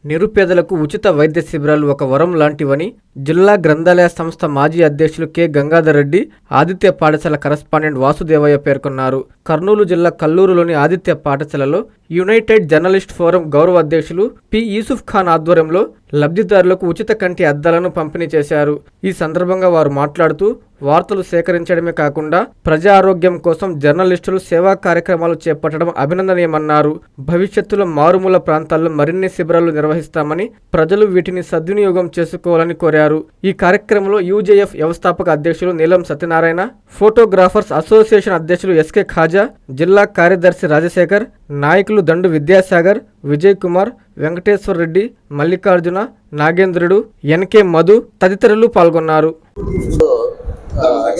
నిరుపేదలకు ఉచిత వైద్య శిబిరాలు ఒక వరం లాంటివని జిల్లా గ్రంథాలయ సంస్థ మాజీ అధ్యక్షులు కె గంగాధర్ రెడ్డి ఆదిత్య పాఠశాల కరస్పాండెంట్ వాసుదేవయ్య పేర్కొన్నారు. కర్నూలు జిల్లా కల్లూరులోని ఆదిత్య పాఠశాలలో యునైటెడ్ జర్నలిస్ట్ ఫోరం గౌరవ అధ్యక్షులు పి యూసుఫ్ ఖాన్ ఆధ్వర్యంలో లబ్ధిదారులకు ఉచిత కంటి అద్దాలను పంపిణీ చేశారు. ఈ సందర్భంగా వారు మాట్లాడుతూ వార్తలు సేకరించడమే కాకుండా ప్రజా ఆరోగ్యం కోసం జర్నలిస్టులు సేవా కార్యక్రమాలు చేపట్టడం అభినందనీయమన్నారు. భవిష్యత్తులో మారుమూల ప్రాంతాల్లో మరిన్ని శిబిరాలు నిర్వహిస్తామని ప్రజలు వీటిని సద్వినియోగం చేసుకోవాలని కోరారు. ఈ కార్యక్రమంలో యూజేఎఫ్ వ్యవస్థాపక అధ్యక్షులు నీలం సత్యనారాయణ, ఫోటోగ్రాఫర్స్ అసోసియేషన్ అధ్యక్షులు ఎస్కే ఖాజా, జిల్లా కార్యదర్శి రాజశేఖర్, నాయకులు దండు విద్యాసాగర్, విజయ్ కుమార్, వెంకటేశ్వర రెడ్డి, మల్లికార్జున, నాగేంద్రుడు, ఎన్కే మధు తదితరులు పాల్గొన్నారు.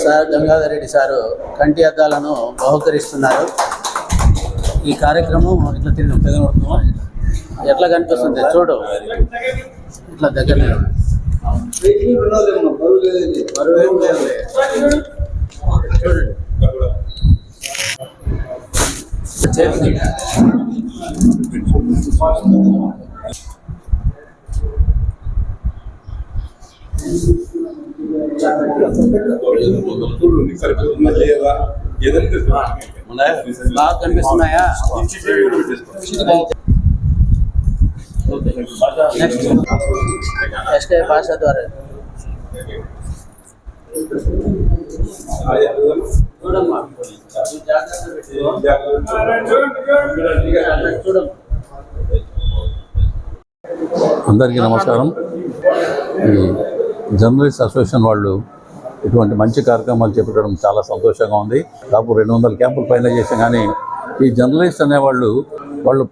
సార్ గంగాధర్ రెడ్డి సారు కంటి అద్దాలను బహుకరిస్తున్నారు. ఈ కార్యక్రమం ఇట్లా తిరుగుతున్నాం, ఎట్లా కనిపిస్తుంది చూడు, ఇట్లా దగ్గర బాగా కనిపిస్తున్నాయా? ఎస్కే భాష ద్వారా చూడమ్మా, అందరికీ నమస్కారం. ఈ జర్నలిస్ట్ అసోసియేషన్ వాళ్ళు ఇటువంటి మంచి కార్యక్రమాలు చేపట్టడం చాలా సంతోషంగా ఉంది. దాదాపు 200 క్యాంపులు పైన చేసాం. కానీ ఈ జర్నలిస్ట్ అనేవాళ్ళు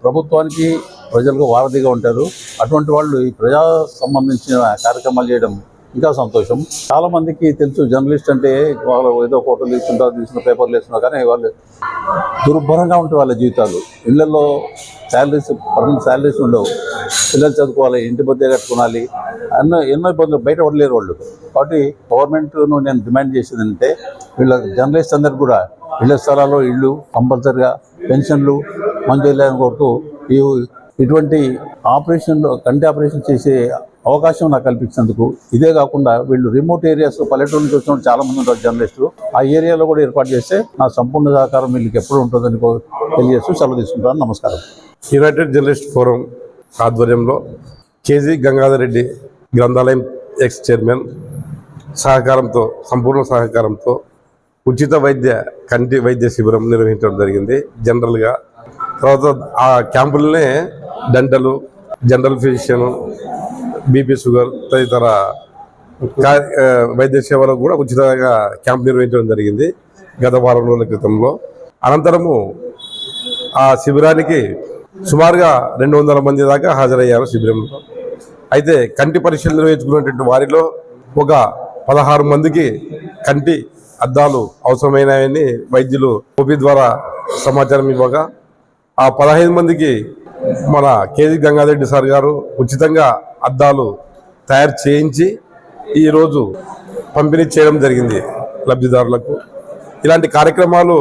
ప్రభుత్వానికి ప్రజలకు వారధిగా ఉంటారు. అటువంటి వాళ్ళు ఈ ప్రజా సంబంధించిన కార్యక్రమాలు చేయడం ఇంకా సంతోషం. చాలామందికి తెలుసు జర్నలిస్ట్ అంటే వాళ్ళు ఏదో ఫోటోలు తీసిన పేపర్లు వేస్తున్నారు, కానీ వాళ్ళు దుర్భరంగా ఉంటాయి వాళ్ళ జీవితాలు. ఇళ్లలో పర్మనెంట్ శాలరీస్ ఉండవు, పిల్లలు చదువుకోవాలి, ఇంటి బొద్దే కట్టుకోవాలి, ఎన్నో ఇబ్బందులు, బయట పడలేరు వాళ్ళు. కాబట్టి గవర్నమెంట్ను నేను డిమాండ్ చేసేది అంటే వీళ్ళ జర్నలిస్ట్ అందరికి కూడా ఇళ్ల స్థలాల్లో ఇళ్ళు కంపల్సరిగా, పెన్షన్లు మంజూరు కొరకు ఇటువంటి ఆపరేషన్లు కంటి ఆపరేషన్ చేసే అవకాశం నాకు కల్పించినందుకు. ఇదే కాకుండా వీళ్ళు రిమోట్ ఏరియాస్ పల్లెటూరు నుంచి వచ్చిన చాలామంది ఉంటారు జర్నలిస్టులు. ఆ ఏరియాలో కూడా ఏర్పాటు చేస్తే నా సంపూర్ణ సహకారం వీళ్ళకి ఎప్పుడు ఉంటుందని తెలియజేస్తూ సెలవు తీసుకుంటాను. నమస్కారం. యునైటెడ్ జర్నలిస్ట్ ఫోరం ఆధ్వర్యంలో కేజీ గంగాధర్ రెడ్డి గ్రంథాలయం ఎక్స్ చైర్మన్ సహకారంతో, సంపూర్ణ సహకారంతో ఉచిత కంటి వైద్య శిబిరం నిర్వహించడం జరిగింది. జనరల్గా తర్వాత ఆ క్యాంపులనే డంటలు, జనరల్ ఫిజిషియన్, బీపీ, షుగర్ తదితర వైద్య సేవలకు కూడా ఉచితంగా క్యాంప్ నిర్వహించడం జరిగింది గత వారం రోజుల క్రితంలో. అనంతరము ఆ శిబిరానికి సుమారుగా 200 మంది దాకా హాజరయ్యారు శిబిరంలో. అయితే కంటి పరీక్షలు నిర్వహించుకున్నటువంటి వారిలో ఒక 16 మందికి కంటి అద్దాలు అవసరమైనవని వైద్యులు ఓపీ ద్వారా సమాచారం ఇవ్వగా, ఆ 15 మందికి మన కేజీ గంగాధర్ రెడ్డి సార్ గారు ఉచితంగా అద్దాలు తయారు చేయించి ఈరోజు పంపిణీ చేయడం జరిగింది లబ్ధిదారులకు. ఇలాంటి కార్యక్రమాలు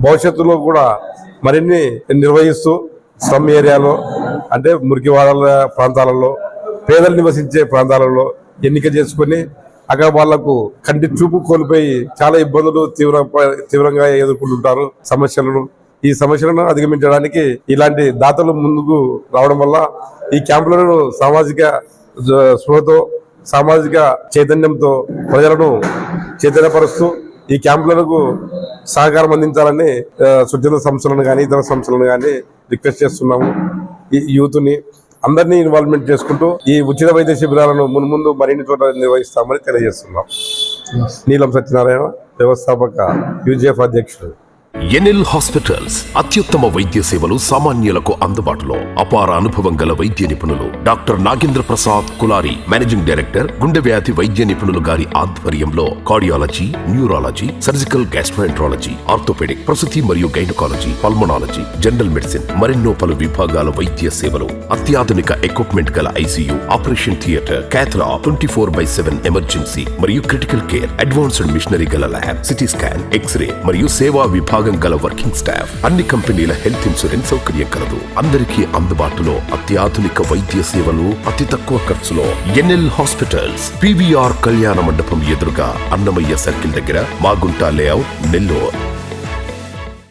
భవిష్యత్తులో కూడా మరిన్ని నిర్వహిస్తూ స్లమ్ ఏరియాలో, అంటే మురికివాడల ప్రాంతాలలో, పేదలు నివసించే ప్రాంతాలలో ఎన్నిక చేసుకొని అక్కడ వాళ్లకు కంటి చూపు కోల్పోయి చాలా ఇబ్బందులు తీవ్రంగా ఎదుర్కొంటుంటారు సమస్యలను. ఈ సమస్యలను అధిగమించడానికి ఇలాంటి దాతలు ముందుకు రావడం వల్ల ఈ క్యాంపులను సామాజిక స్పృహతో, సామాజిక చైతన్యంతో ప్రజలను చైతన్యపరుస్తూ ఈ క్యాంపులకు సహకారం అందించాలని స్వచ్ఛంద సంస్థలను కానీ ఇతర సంస్థలను కానీ రిక్వెస్ట్ చేస్తున్నాము. ఈ యూత్ని అందరినీ ఇన్వాల్వ్మెంట్ చేసుకుంటూ ఈ ఉచిత వైద్య శిబిరాలను మున్ముందు మరిన్ని చోట్ల నిర్వహిస్తామని తెలియజేస్తున్నాం. నీలం సత్యనారాయణ, వ్యవస్థాపక యూజేఎఫ్ అధ్యక్షుడు. ఎన్ఎల్ హాస్పిటల్స్ అత్యుత్తమ వైద్య సేవలు సామాన్యులకు అందుబాటులో. అపార అనుభవం గల వైద్య నిపుణులు doctor Nagendra Prasad Kulari, managing director, గుండె వ్యాధి వైద్య నిపుణులు గారి ఆధ్వర్యంలో cardiology, neurology, surgical gastroenterology, orthopaedic, ప్రసూతి మరియు గైనకాలజీ, పల్మనాలజీ, జనరల్ మెడిసిన్, మరెన్నో పలు విభాగాల వైద్య సేవలు. అత్యాధునిక ఎక్విప్మెంట్ గల ICU, operation theatre, cath lab, 24/7 emergency మరియు క్రిటికల్ కేర్, అడ్వాన్స్డ్ మిషనరీ గల ల్యాబ్, సిటీ స్కాన్, ఎక్స్రే మరియు సేవా విభాగ విభాగం గల వర్కింగ్ స్టాఫ్, అన్ని కంపెనీల హెల్త్ ఇన్సూరెన్స్ సౌకర్యం కలదు. అందరికీ అందుబాటులో అత్యాధునిక వైద్య సేవలు అతి తక్కువ ఖర్చులో. ఎన్ఎల్ హాస్పిటల్స్, PVR కళ్యాణ మండపం ఎదురుగా, అన్నమయ్య సర్కిల్ దగ్గర, మాగుంట లేఅవుట్, నెల్లూరు.